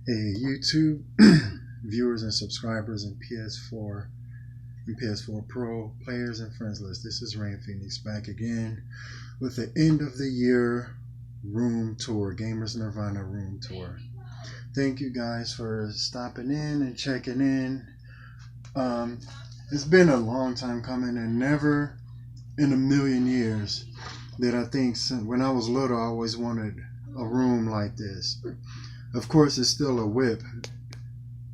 Hey, YouTube viewers and subscribers and PS4 Pro players and friends list. This is Rain Phoenix back again with the end of the year room tour, Gamers Nirvana room tour. Thank you guys for stopping in and checking in. It's been a long time coming, and never in a million years did I think, when I was little, I always wanted a room like this. Of course, it's still a whip.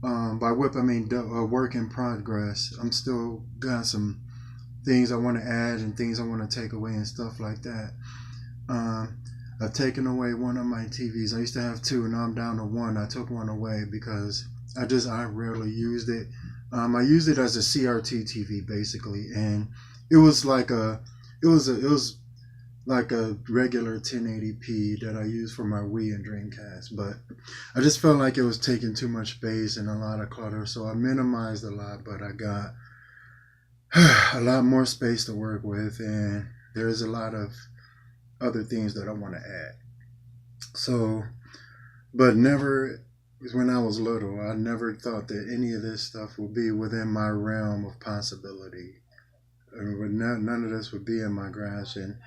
By whip, I mean a work in progress. I'm still got some things I want to add and things I want to take away and stuff like that. I've taken away one of my TVs. I used to have two, and now I'm down to one. I took one away because I rarely used it. I used it as a CRT TV basically, and it was like it was like a regular 1080p that I use for my Wii and Dreamcast, but I just felt like it was taking too much space and a lot of clutter, so I minimized a lot, but I got a lot more space to work with, and there's a lot of other things that I want to add. So, but never, when I was little, I never thought that any of this stuff would be within my realm of possibility. None of this would be in my grasp, and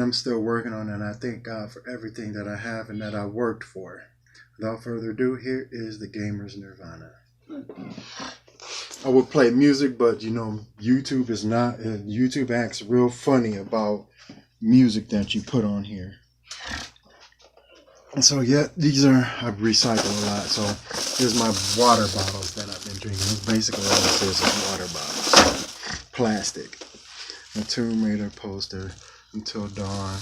I'm still working on it, and I thank God for everything that I have and that I worked for. Without further ado, here is the Gamers Nirvana. I would play music, but you know, YouTube is not, YouTube acts real funny about music that you put on here. And so, yeah, I recycle a lot. So, here's my water bottles that I've been drinking. It's basically all this is water bottles. Plastic. A Tomb Raider poster. Until Dawn.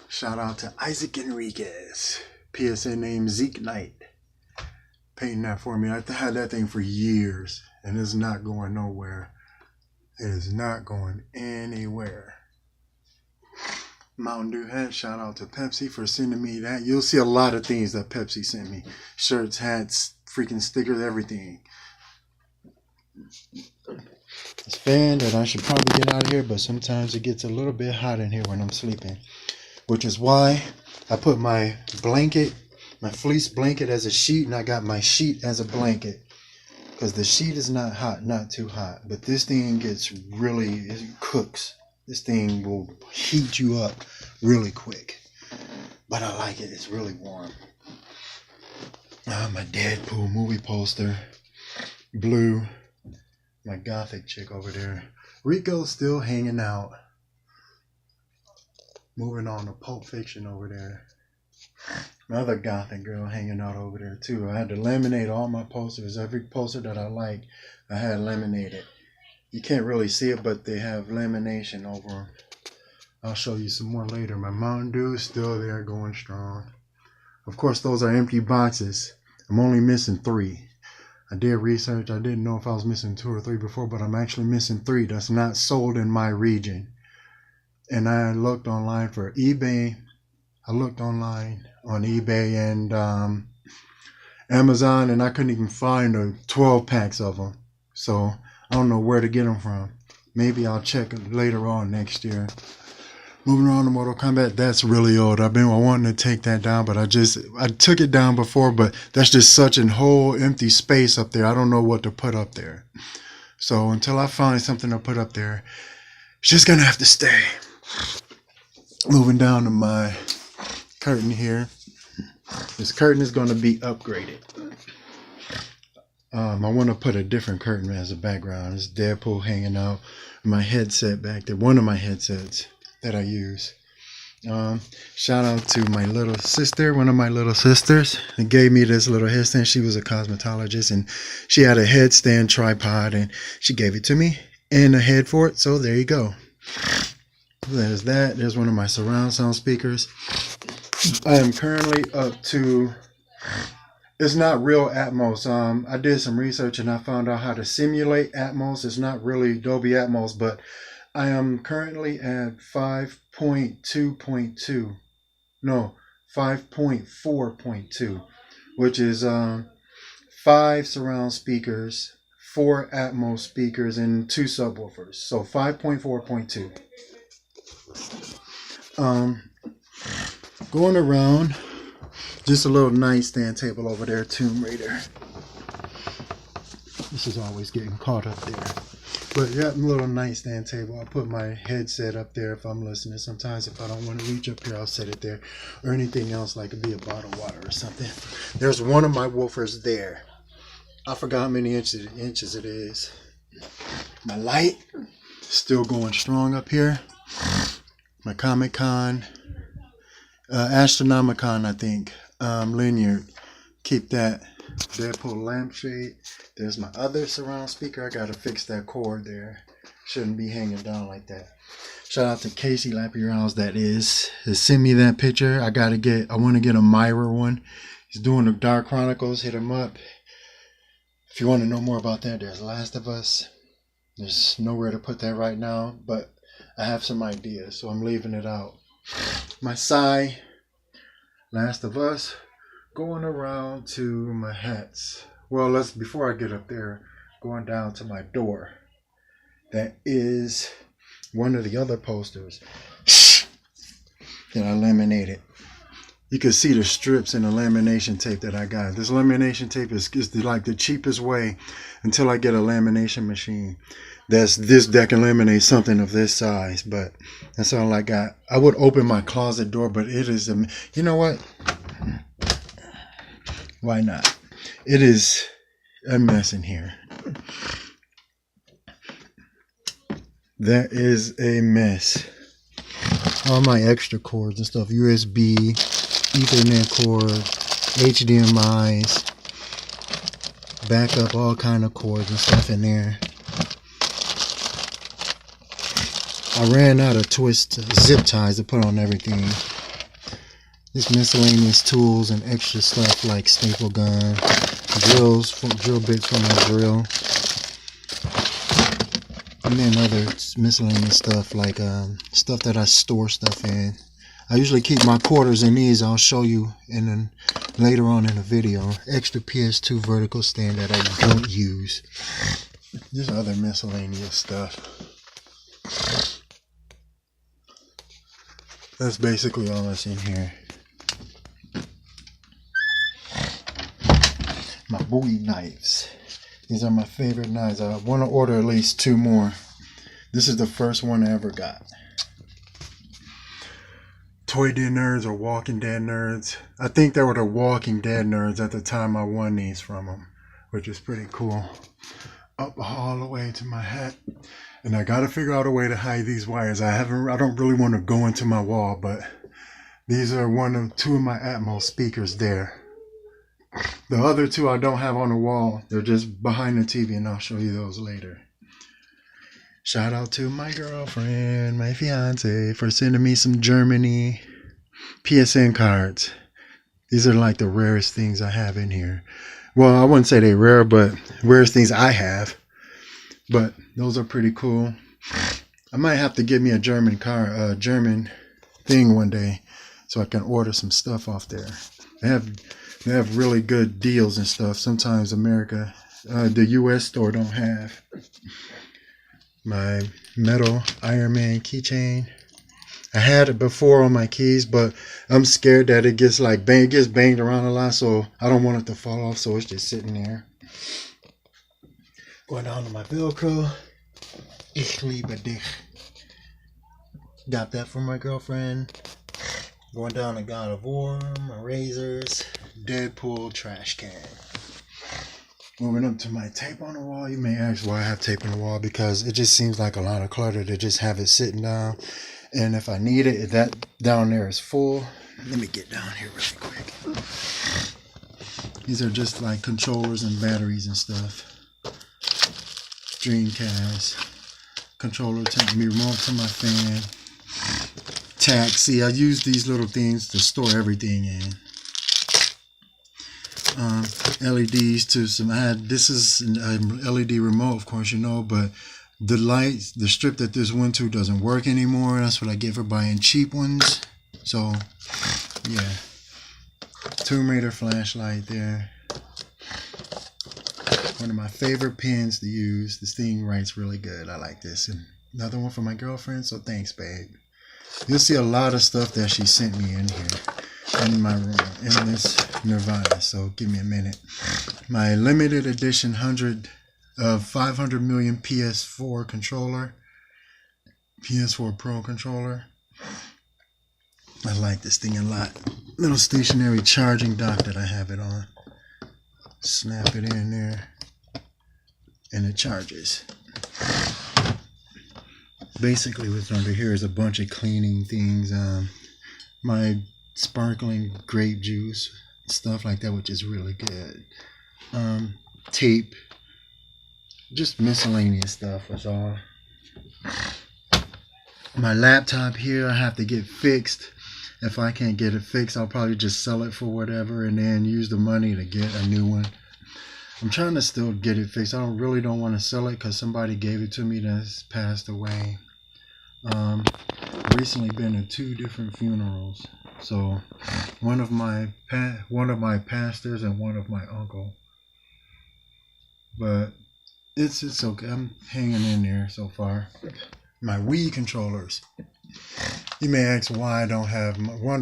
Shout out to Isaac Enriquez. PSN name Zeke Knight. Painting that for me. I had that thing for years, and it's not going nowhere. It is not going anywhere. Mountain Dew hat. Shout out to Pepsi for sending me that. You'll see a lot of things that Pepsi sent me. Shirts, hats, freaking stickers, everything. This fan that I should probably get out of here, but sometimes it gets a little bit hot in here when I'm sleeping, which is why I put my blanket, my fleece blanket as a sheet, and I got my sheet as a blanket, because the sheet is not hot, not too hot, but this thing gets really, it cooks. This thing will heat you up really quick, but I like it. It's really warm. My Deadpool movie poster, blue. My gothic chick over there. Rico's still hanging out. Moving on to Pulp Fiction over there. My other gothic girl hanging out over there too. I had to laminate all my posters. Every poster that I like, I had laminated. You can't really see it, but they have lamination over them. I'll show you some more later. My Mountain Dew is still there going strong. Of course, those are empty boxes. I'm only missing 3. I did research. I didn't know if I was missing 2 or 3 before, but I'm actually missing 3 that's not sold in my region. And I looked online for eBay. I looked online on eBay and Amazon, and I couldn't even find the 12 packs of them. So I don't know where to get them from. Maybe I'll check later on next year. Moving on to Mortal Kombat, that's really old. I wanting to take that down, but I took it down before, but that's just such a whole empty space up there. I don't know what to put up there. So until I find something to put up there, it's just going to have to stay. Moving down to my curtain here. This curtain is going to be upgraded. I want to put a different curtain as a background. It's Deadpool hanging out. My headset back there, one of my headsets that I use. Shout out to my little sister, one of my little sisters, who gave me this little headstand. She was a cosmetologist, and she had a headstand tripod, and she gave it to me and a head for it. So there you go. There's that. There's one of my surround sound speakers. I am currently up to, it's not real Atmos. I did some research and I found out how to simulate Atmos. It's not really Dolby Atmos, but I am currently at 5.2.2. No, 5.4.2, which is 5 surround speakers, 4 Atmos speakers, and 2 subwoofers. So 5.4.2. Going around Just a little nightstand table over there, Tomb Raider. This is always getting caught up there. But yeah, a little nightstand table. I'll put my headset up there if I'm listening. Sometimes if I don't want to reach up here, I'll set it there. Or anything else, like it'd be a bottle of water or something. There's one of my woofers there. I forgot how many inches it is. My light still going strong up here. My Comic Con, Astronomicon, I think, linear. Keep that. Deadpool lampshade. There's my other surround speaker. I gotta fix that cord there. Shouldn't be hanging down like that. Shout out to Casey Lappy Rounds. That is. Send me that picture. I want to get a mirror one. He's doing the Dark Chronicles. Hit him up. If you want to know more about that, there's Last of Us. There's nowhere to put that right now, but I have some ideas, so I'm leaving it out. My Psy, Last of Us. Going around to my hats. Well, before I get up there, going down to my door. That is one of the other posters that I laminated. You can see the strips in the lamination tape that I got. This lamination tape is like the cheapest way until I get a lamination machine. This that can laminate something of this size, but that's all I got. I would open my closet door, but it is you know what? Why not? It is a mess in here. That is a mess. All my extra cords and stuff. USB, Ethernet cord, HDMIs, backup, all kind of cords and stuff in there. I ran out of zip ties to put on everything. Just miscellaneous tools and extra stuff like staple gun, drill bits for my drill, and then other miscellaneous stuff like stuff that I store stuff in. I usually keep my quarters in these. I'll show you later on in the video. Extra PS2 vertical stand that I don't use. Just other miscellaneous stuff. That's basically all that's in here. My Bowie knives. These are my favorite knives. I want to order at least 2 more. This is the first one I ever got. Toy Dead Nerds or Walking Dead Nerds. I think they were the Walking Dead Nerds at the time I won these from them, which is pretty cool. Up all the way to my hat. And I got to figure out a way to hide these wires. I don't really want to go into my wall, but these are 2 of my Atmos speakers there. The other 2 I don't have on the wall. They're just behind the TV, and I'll show you those later. Shout out to my girlfriend, my fiance, for sending me some Germany PSN cards. These are like the rarest things I have in here. Well, I wouldn't say they're rare, but rarest things I have. But those are pretty cool. I might have to get me a German thing one day so I can order some stuff off there. They have really good deals and stuff. Sometimes America, the U.S. store don't have. My metal Iron Man keychain. I had it before on my keys, but I'm scared that it gets banged around a lot, so I don't want it to fall off, so it's just sitting there. Going down to my Velcro. Ich liebe dich. Got that from my girlfriend. Going down to God of War, my razors, Deadpool trash can. Moving up to my tape on the wall. You may ask why I have tape on the wall, because it just seems like a lot of clutter to just have it sitting down. And if I need it, if that down there is full, let me get down here really quick. These are just like controllers and batteries and stuff. Dreamcast, controller, remote to my fan, taxi. I use these little things to store everything in. LEDs to some. This is an LED remote, of course, you know, but the lights, the strip that this went to doesn't work anymore. That's what I get for buying cheap ones. So, yeah. Tomb Raider flashlight there. One of my favorite pens to use. This thing writes really good. I like this. And another one for my girlfriend. So thanks, babe. You'll see a lot of stuff that she sent me in here. in my room in this Nirvana. So give me a minute. My limited edition 500 million PS4 controller, PS4 Pro controller. I like this thing a lot. Little stationary charging dock that I have it on. Snap it in there and it charges. Basically what's under here is a bunch of cleaning things. My sparkling grape juice, stuff like that, which is really good. Tape, just miscellaneous stuff was all. My laptop here I have to get fixed. If I can't get it fixed, I'll probably just sell it for whatever and then use the money to get a new one. I'm trying to still get it fixed. I really don't want to sell it because somebody gave it to me that's passed away. Recently been to 2 different funerals. So one of my pastors and one of my uncle. But it's okay. I'm hanging in there so far. My Wii controllers. You may ask wonder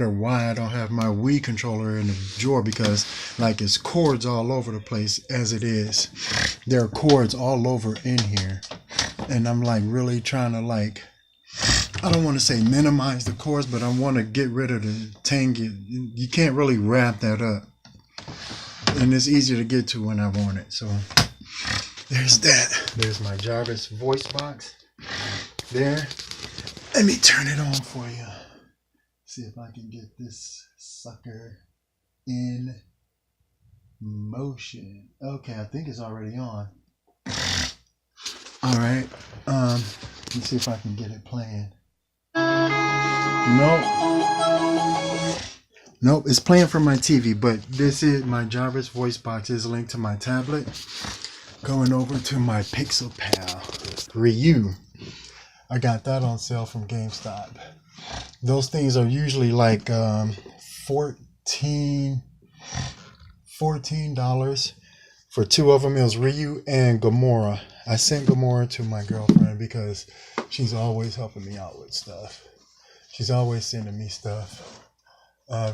why I don't have my Wii controller in the drawer, because like it's cords all over the place as it is. There are cords all over in here. And I'm like really trying to like, I don't want to say minimize the cords, but I want to get rid of the tangy. You can't really wrap that up. And it's easier to get to when I want it. So there's that. There's my Jarvis voice box. There. Let me turn it on for you. See if I can get this sucker in motion. Okay, I think it's already on. All right. Let's see if I can get it playing. Nope, it's playing from my TV, but this is my Jarvis voice box is linked to my tablet. Going over to my Pixel Pal Ryu. I got that on sale from GameStop. Those things are usually like $14 for 2 of them. It was Ryu and Gamora. I sent Gamora to my girlfriend because she's always helping me out with stuff. She's always sending me stuff.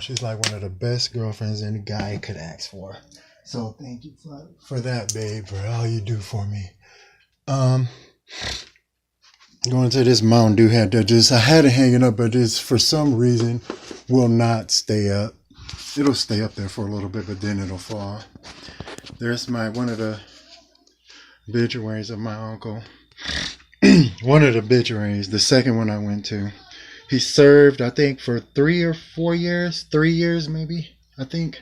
She's like one of the best girlfriends any guy could ask for. So thank you for that, babe, for all you do for me. Going to this Mountain Dew hat that I had it hanging up, but it's for some reason will not stay up. It'll stay up there for a little bit, but then it'll fall. There's one of the obituaries of my uncle. One of the obituaries, the second one I went to. He served, I think, for 3 or 4 years. 3 years, maybe, I think.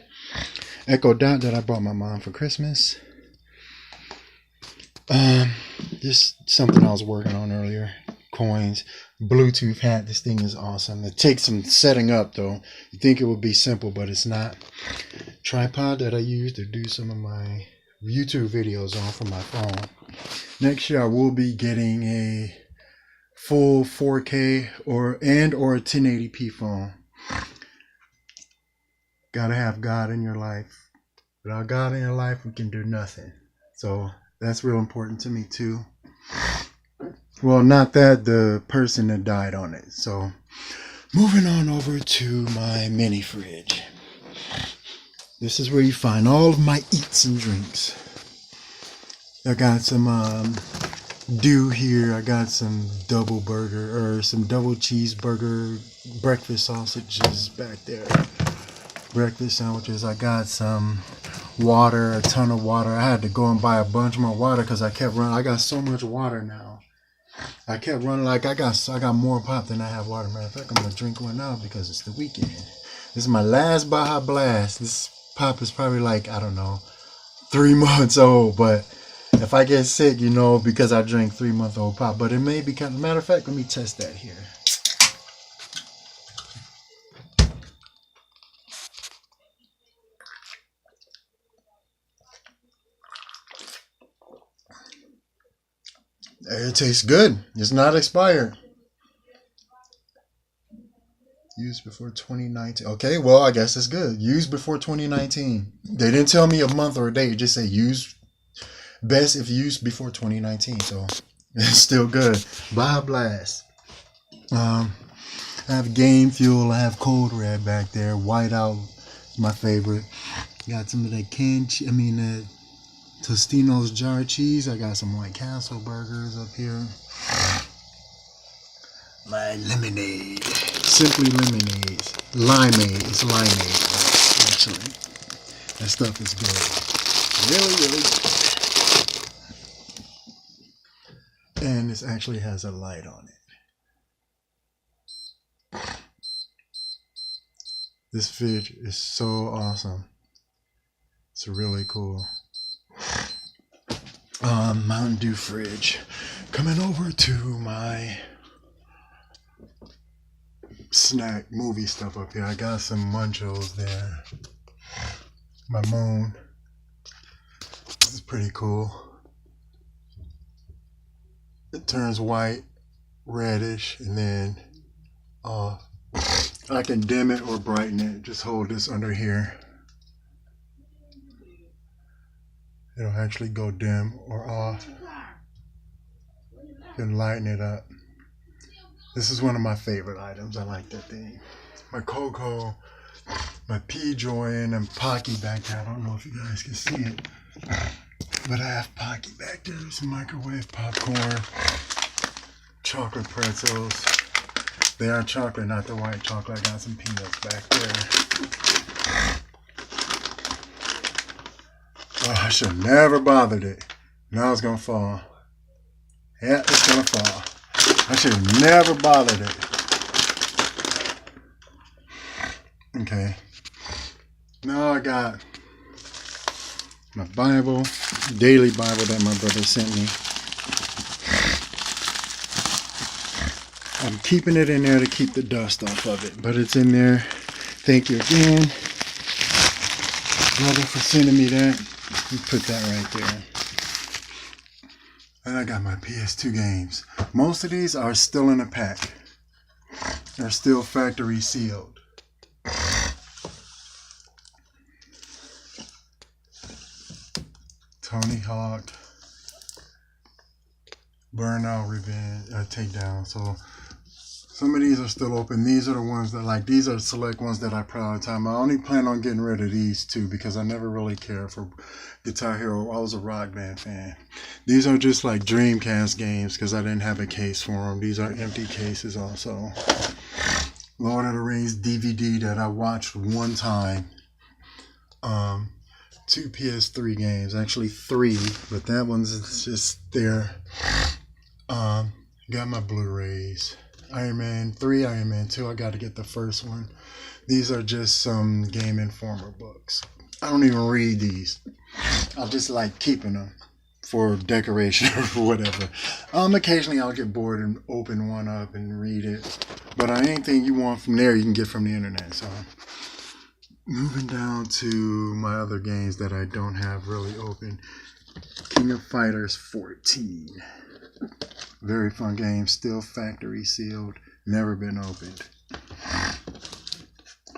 Echo Dot that I bought my mom for Christmas. Just something I was working on earlier. Coins. Bluetooth hat. This thing is awesome. It takes some setting up, though. You think it would be simple, but it's not. Tripod that I use to do some of my YouTube videos on from my phone. Next year I will be getting a full 4K or a 1080p phone. Gotta have God in your life. Without God in your life, we can do nothing. So that's real important to me too. Well, not that, the person that died on it. So moving on over to my mini fridge. This is where you find all of my eats and drinks. I got some dew here. I got some double cheeseburger breakfast sausages back there. Breakfast sandwiches. I got some water, a ton of water. I had to go and buy a bunch more water because I kept running. I got so much water now. I kept running like I got more pop than I have water. Matter of fact, I'm gonna drink one now because it's the weekend. This is my last Baja Blast. This pop is probably like, I don't know, 3 months old, but if I get sick, you know, because I drank 3-month-old pop. But it may be kind of, matter of fact, let me test that here. It tastes good. It's not expired. Used before 2019. Okay, well, I guess it's good. Used before 2019. They didn't tell me a month or a date. It just said used. Best if used before 2019. So it's still good. Baja Blast. I have Game Fuel. I have Cold Red back there. Whiteout, my favorite. Got some of that Tostino's jar cheese. I got some White Castle burgers up here. My lemonade. Simply lemonade. Limeade. It's limeade, actually. That stuff is good. Really, really good. And this actually has a light on it. This fridge is so awesome. It's really cool. Mountain Dew fridge. Coming over to my snack movie stuff up here. I got some Munchos there. My Moon. This is pretty cool. It turns white, reddish, and then I can dim it or brighten it. Just hold this under here. It'll actually go dim or off. You can lighten it up. This is one of my favorite items. I like that thing. My Cocoa, my P-Joy, and Pocky back there. I don't know if you guys can see it, but I have Pocky back there. Some microwave popcorn, chocolate pretzels. They are chocolate, not the white chocolate. I got some peanuts back there. Oh, I should have never bothered it. Now it's going to fall. Yeah, it's going to fall. I should have never bothered it. Okay. Now I got my Bible, daily Bible that my brother sent me. I'm keeping it in there to keep the dust off of it, but it's in there. Thank you again, brother, for sending me that. You put that right there. And I got my PS2 games. Most of these are still in a pack. They're still factory sealed. Tony Hawk, Burnout Revenge, Takedown. So some of these are still open. These are the ones that these are select ones that I prioritize. I only plan on getting rid of these two because I never really cared for Guitar Hero. I was a Rock Band fan. These are just like Dreamcast games because I didn't have a case for them. These are empty cases also. Lord of the Rings DVD that I watched one time. 2 PS3 games, actually 3, but that one's just there. Got my Blu-rays. Iron Man 3, Iron Man 2, I got to get the first one. These are just some Game Informer books. I don't even read these. I just like keeping them for decoration or for whatever. Occasionally I'll get bored and open one up and read it. But anything you want from there, you can get from the internet. So moving down to my other games that I don't have really open. King of Fighters 14. Very fun game, still factory sealed, never been opened.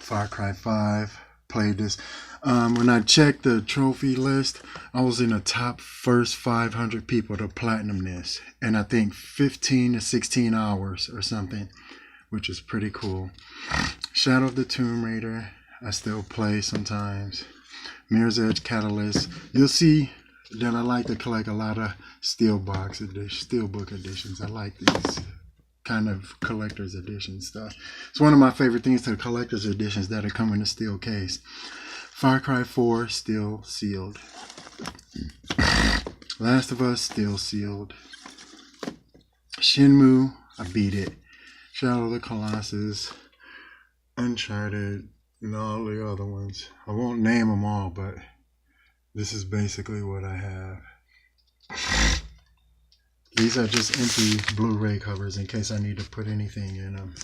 Far Cry 5, played this. When I checked the trophy list, I was in the top first 500 people to platinum this. And I think 15 to 16 hours or something, which is pretty cool. Shadow of the Tomb Raider, I still play sometimes. Mirror's Edge Catalyst. You'll see that I like to collect a lot of steelbook editions. I like these kind of collector's edition stuff. It's one of my favorite things to the collector's editions that are come in a steel case. Far Cry 4, still sealed. Last of Us, still sealed. Shenmue, I beat it. Shadow of the Colossus, Uncharted, and all the other ones. I won't name them all, but this is basically what I have. These are just empty Blu-ray covers in case I need to put anything in them.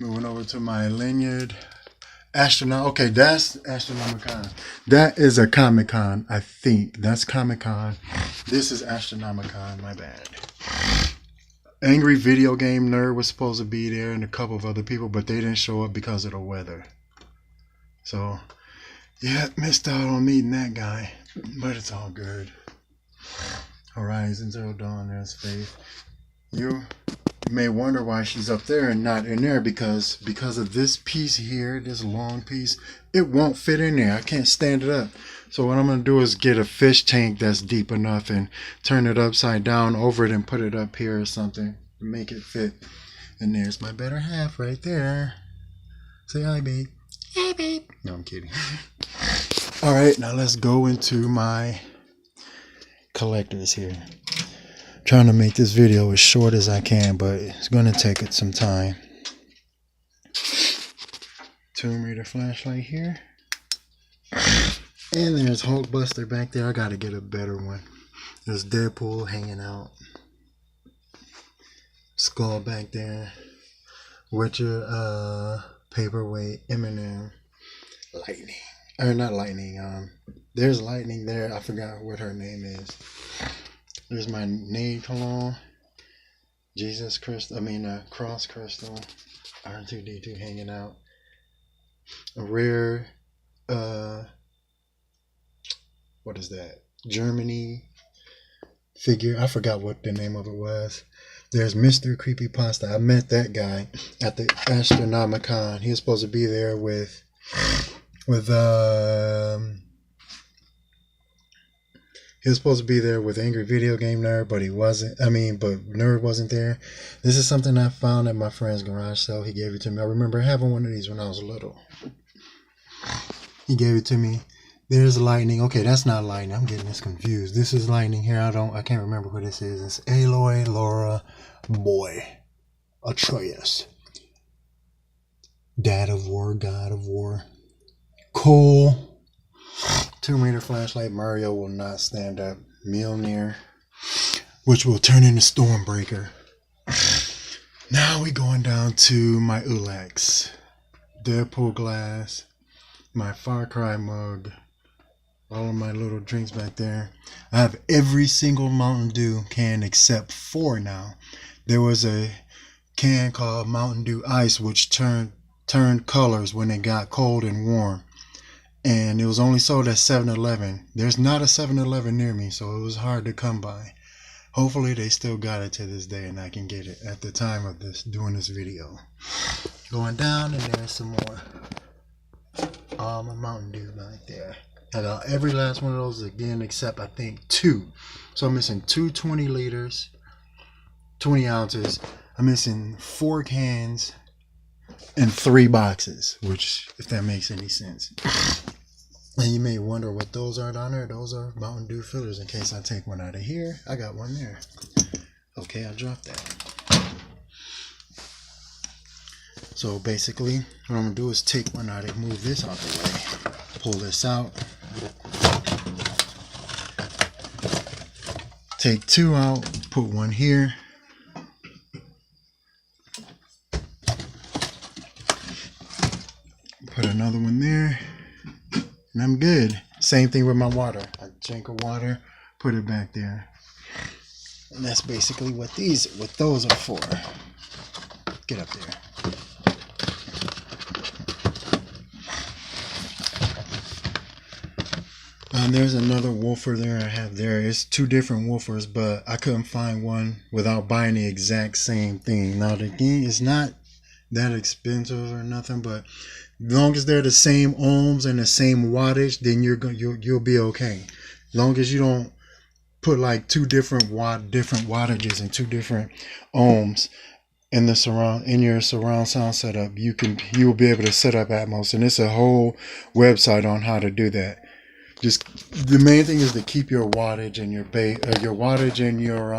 Moving over to my lanyard. Astronaut. Okay, that's Astronomicon. That is a Comic-Con, I think. That's Comic-Con. This is Astronomicon, my bad. Angry Video Game Nerd was supposed to be there and a couple of other people, but they didn't show up because of the weather. So, yeah, missed out on meeting that guy, but it's all good. Horizon Zero Dawn, there's Faith. You may wonder why she's up there and not in there, because of this piece here, this long piece, it won't fit in there. I can't stand it up. So what I'm going to do is get a fish tank that's deep enough and turn it upside down over it and put it up here or something to make it fit. And there's my better half right there. Say hi, babe. Hey, babe. No, I'm kidding. All right, now let's go into my collectors here. Trying to make this video as short as I can, but it's going to take it some time. Tomb Raider flashlight here. And there's Hulkbuster back there. I got to get a better one. There's Deadpool hanging out. Skull back there. Witcher, Paperweight, Eminem, Lightning. Or not Lightning. There's Lightning there. I forgot what her name is. There's my Nade Cologne, Jesus Crystal, Cross Crystal, R2D2 hanging out. A rare, what is that? Germany figure. I forgot what the name of it was. There's Mr. Creepypasta. I met that guy at the Astronomicon. He was supposed to be there with he was supposed to be there with Angry Video Game Nerd, but he wasn't. But Nerd wasn't there. This is something I found at my friend's garage sale. He gave it to me. I remember having one of these when I was little. He gave it to me. There's Lightning. Okay, that's not Lightning. I'm getting this confused. This is Lightning here. I can't remember who this is. It's Aloy, Laura, Boy, Atreus. Dad of War, God of War. Cool. Tomb Raider flashlight. Mario will not stand up. Mjolnir, which will turn into Stormbreaker. Now we going down to my Ulex. Deadpool glass. My Far Cry mug. All of my little drinks back there. I have every single Mountain Dew can except 4 now. There was a can called Mountain Dew Ice, which turned colors when it got cold and warm. And it was only sold at 7-Eleven. There's not a 7-Eleven near me, so it was hard to come by. Hopefully they still got it to this day and I can get it at the time of doing this video. Going down, and there's some more. All my Mountain Dew right there. I got every last one of those again except I think 2. So I'm missing 2 20 liters, 20 ounces. I'm missing 4 cans and 3 boxes, which, if that makes any sense. And you may wonder what those are down there. Those are Mountain Dew fillers in case I take one out of here. I got one there. Okay, I dropped that. So basically, what I'm going to do is take one out and move this out the way. Pull this out. Take 2 out, put 1 here. Put another one there. And I'm good. Same thing with my water. I drink a water, put it back there. And that's basically what those are for. Get up there. There's another woofer there I have there. It's 2 different woofers, but I couldn't find one without buying the exact same thing. Now the thing is not that expensive or nothing, but as long as they're the same ohms and the same wattage, then you'll be okay. As long as you don't put like 2 different wattages and 2 different ohms in your surround sound setup, you'll be able to set up Atmos, and it's a whole website on how to do that. Just the main thing is to keep your wattage and your wattage and your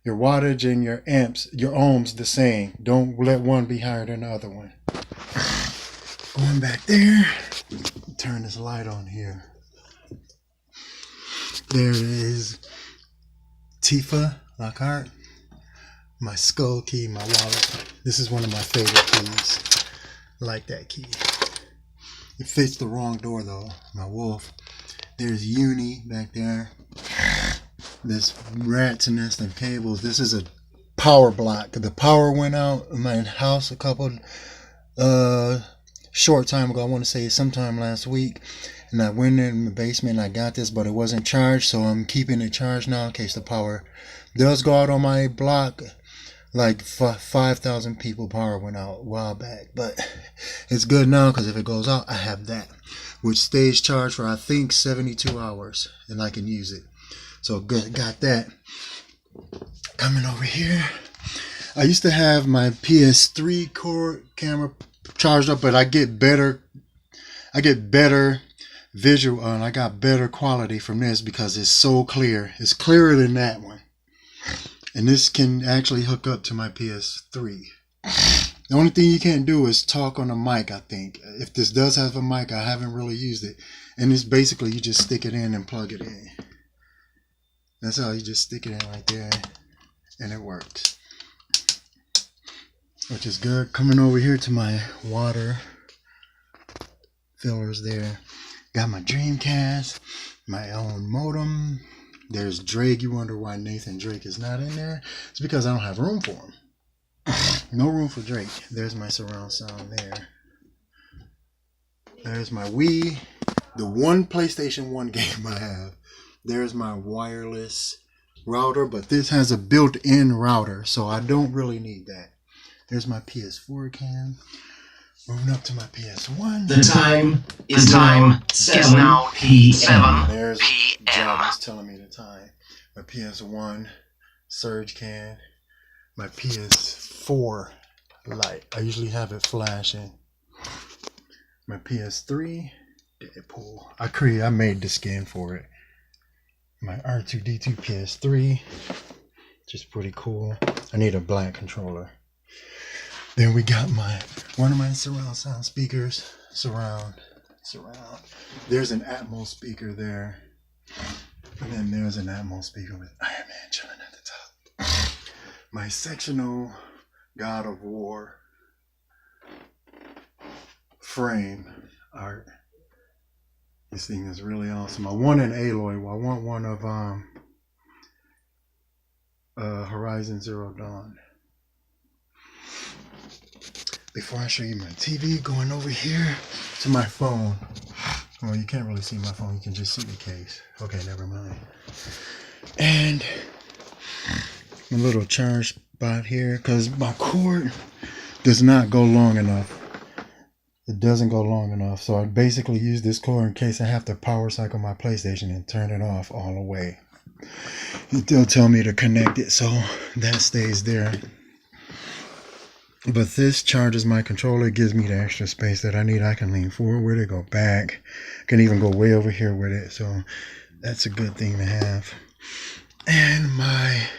wattage and your amps, your ohms the same. Don't let one be higher than the other one. Going back there, turn this light on here. There it is. Tifa Lockhart. My skull key, my wallet. This is one of my favorite keys. I like that key. It fits the wrong door though. My wolf. There's Uni back there. This rat's nest and cables. This is a power block. The power went out in my house a couple short time ago. I want to say sometime last week. And I went in the basement and I got this, but it wasn't charged, so I'm keeping it charged now in case the power does go out on my block. like 5,000 people power went out a while back, but it's good now because if it goes out, I have that, which stays charged for I think 72 hours, and I can use it. So good, got that. Coming over here, I used to have my PS3 core camera charged up, but I get better visual, and I got better quality from this because it's so clear. It's clearer than that one. And this can actually hook up to my PS3. The only thing you can't do is talk on a mic, I think. If this does have a mic, I haven't really used it. And it's basically you just stick it in and plug it in. That's how you just stick it in right there. And it works. Which is good. Coming over here to my water fillers there. Got my Dreamcast, my own modem. There's Drake. You wonder why Nathan Drake is not in there? It's because I don't have room for him. No room for Drake. There's my surround sound there. There's my Wii. The one PlayStation 1 game I have. There's my wireless router, but this has a built-in router, so I don't really need that. There's my PS4 cam. Moving up to my PS1. The time is now 7 p.m. There's John is telling me the time. My PS1 surge can. My PS4 light. I usually have it flashing. My PS3 Deadpool. I made the skin for it. My R2D2 PS3. Just pretty cool. I need a black controller. Then we got one of my surround sound speakers. Surround. There's an Atmos speaker there. And then there's an Atmos speaker with Iron Man chilling at the top. My sectional God of War frame art. This thing is really awesome. I want an alloy. I want one of Horizon Zero Dawn. Before I show you my TV, going over here to my phone. Well, you can't really see my phone. You can just see the case. Okay, never mind. And a little charge spot here because my cord does not go long enough. It doesn't go long enough. So I basically use this cord in case I have to power cycle my PlayStation and turn it off all the way. They'll tell me to connect it, so that stays there. But this charges my controller. It gives me the extra space that I need. I can lean forward, go back. I can even go way over here with it. So that's a good thing to have. And my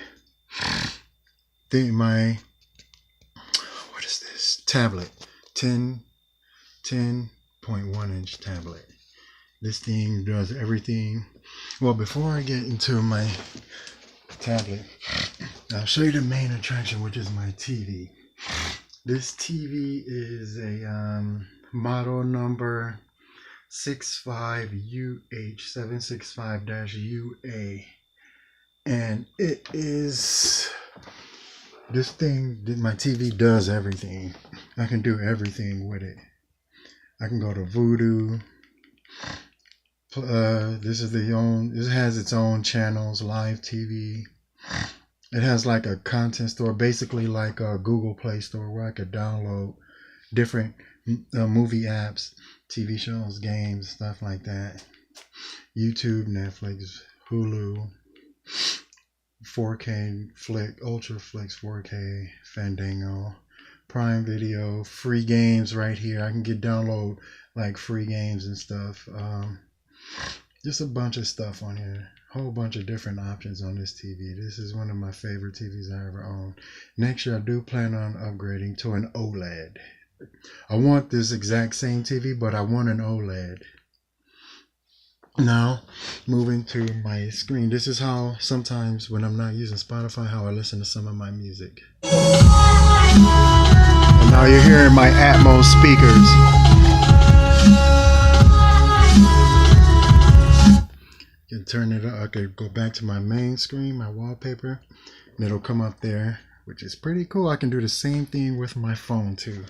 what is this? Tablet. 10.1 inch tablet. This thing does everything. Well, before I get into my tablet, I'll show you the main attraction, which is my TV. This TV is a model number 65UH765-UA, and it is this thing. My TV does everything. I can do everything with it. I can go to Voodoo. It has its own channels, live TV. It has like a content store, basically like a Google Play Store where I could download different movie apps, TV shows, games, stuff like that. YouTube, Netflix, Hulu, 4K Flick, Ultraflix 4K, Fandango, Prime Video, free games right here. I can download like free games and stuff. Just a bunch of stuff on here. Whole bunch of different options on this TV. This is one of my favorite TVs I ever owned. Next year I do plan on upgrading to an OLED. I want this exact same TV, but I want an OLED. Now, moving to my screen. This is how sometimes when I'm not using Spotify, how I listen to some of my music. And now you're hearing my Atmos speakers. You can turn it up. I could go back to my main screen, my wallpaper, and it'll come up there, which is pretty cool. I can do the same thing with my phone too.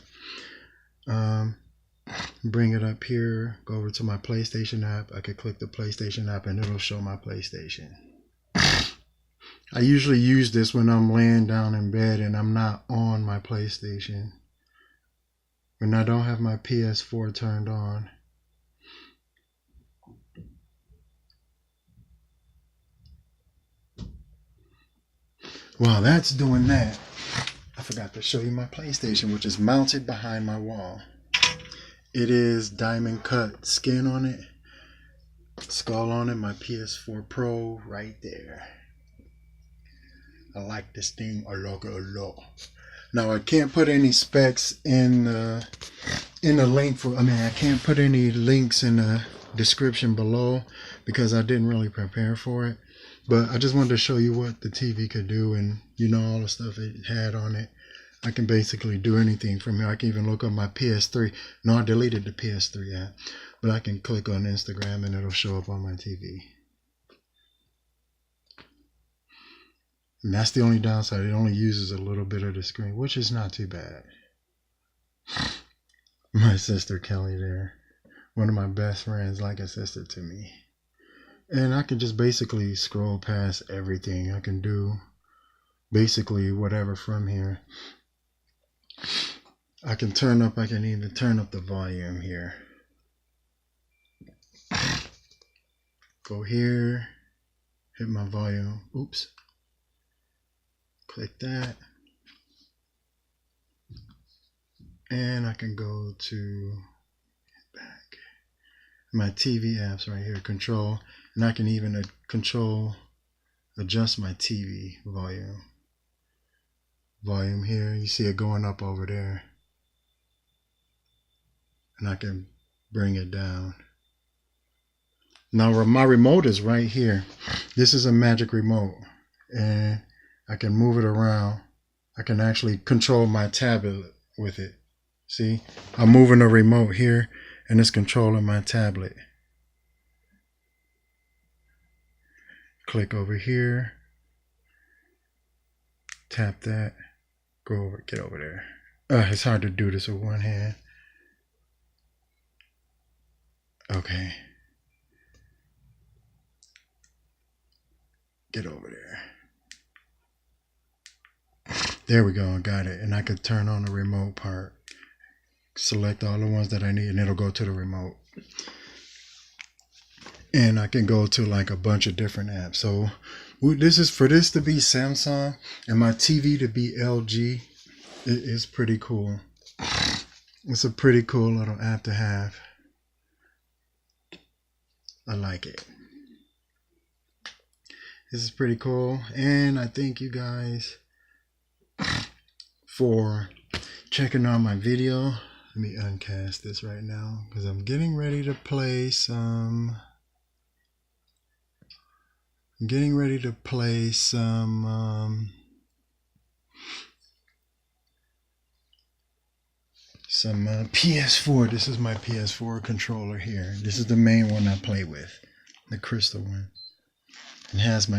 Bring it up here, go over to my PlayStation app. I could click the PlayStation app and it'll show my PlayStation. I usually use this when I'm laying down in bed and I'm not on my PlayStation. When I don't have my PS4 turned on. While that's doing that, I forgot to show you my PlayStation, which is mounted behind my wall. It is diamond cut skin on it, skull on it, my PS4 Pro right there. I like this thing a lot. Now I can't put any specs in the link for. I can't put any links in the description below because I didn't really prepare for it. But I just wanted to show you what the TV could do, and all the stuff it had on it. I can basically do anything from here. I can even look up my PS3. No, I deleted the PS3 app, but I can click on Instagram and it'll show up on my TV. And that's the only downside. It only uses a little bit of the screen, which is not too bad. My sister Kelly there, one of my best friends, like a sister to me. And I can just basically scroll past everything. I can do basically whatever from here. I can even turn up the volume here. Go here, hit my volume. Oops. Click that. And I can go to back. My TV apps right here, control. And I can even adjust my TV volume. Volume here, you see it going up over there. And I can bring it down. Now my remote is right here. This is a magic remote. And I can move it around. I can actually control my tablet with it. See, I'm moving the remote here and it's controlling my tablet. Click over here. Tap that. Go over, get over there. It's hard to do this with one hand. Okay. Get over there. There we go, I got it. And I could turn on the remote part. Select all the ones that I need and it'll go to the remote. And I can go to like a bunch of different apps. So this is for this to be Samsung and my TV to be LG. It is pretty cool. It's a pretty cool little app to have. I like it. This is pretty cool. And I thank you guys for checking out my video. Let me uncast this right now because I'm getting ready to play some PS4. This is my PS4 controller here. This is the main one I play with, the crystal one. It has my